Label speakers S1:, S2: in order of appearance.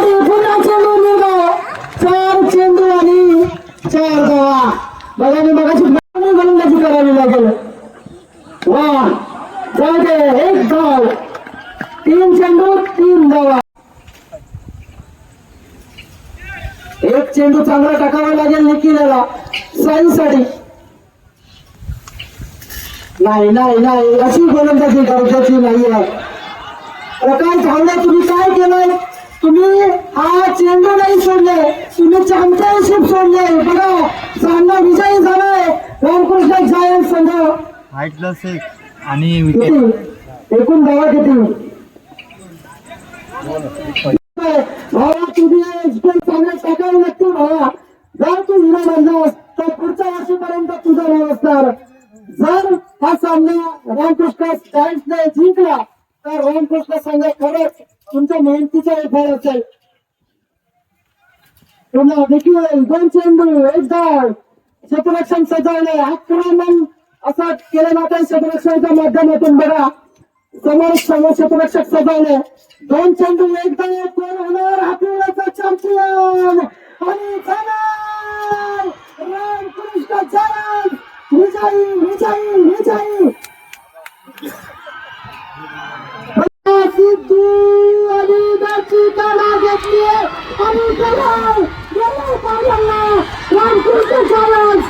S1: आणि पुन्हा चेंडू निर्धाव 4 चेंडू आणि 4 धावा. बघा मी मगाशी गोलंदाजी करावी लागेल. वा जाऊ दे, 1 धाव, 3 चेंडू 3 धावा. एक चेंडू चांगला टाकावा लागेल निखिलला साईसाठी. नाही नाही नाही, अशी गोलंदाजी गरजेची नाहीये. प्रकाश झावडे तुम्ही काय केलंय? तुम्ही हा चेंडू नाही सोडले, तुम्ही चॅम्पियनशिप सोडले. बघा सामना विजयी झालाय रामकृष्ण जायंट संघ.
S2: आणि
S1: एकूण धावा किती? भावा तुम्ही चांगले टाकावे लागतील भावा. जर तू हिरा बनलास तर पुढच्या वर्षीपर्यंत तुझा नाव असणार. जर हा सामना रामकृष्ण जायंट्सने जिंकला तर रामकृष्ण संघ खरंच तुमच्या मेहनतीचा फळ असेल. पुन्हा देखील 2 चेंडू 1 धाव. क्षेत्ररक्षण सजवले, आक्रमण असं केलं जातं क्षेत्ररक्षणाच्या माध्यमातून. बघा समोर क्षेत्ररक्षक सजवले, 2 चेंडू 1 धाव. कोण होणार आपल्याचा चॅम्पियन? आणि रामकृष्ण जायंट विजयी विजयी विजयी. सिद्धू आणि बॅटची काढा घेतली आणि रामकृष्ण जायंट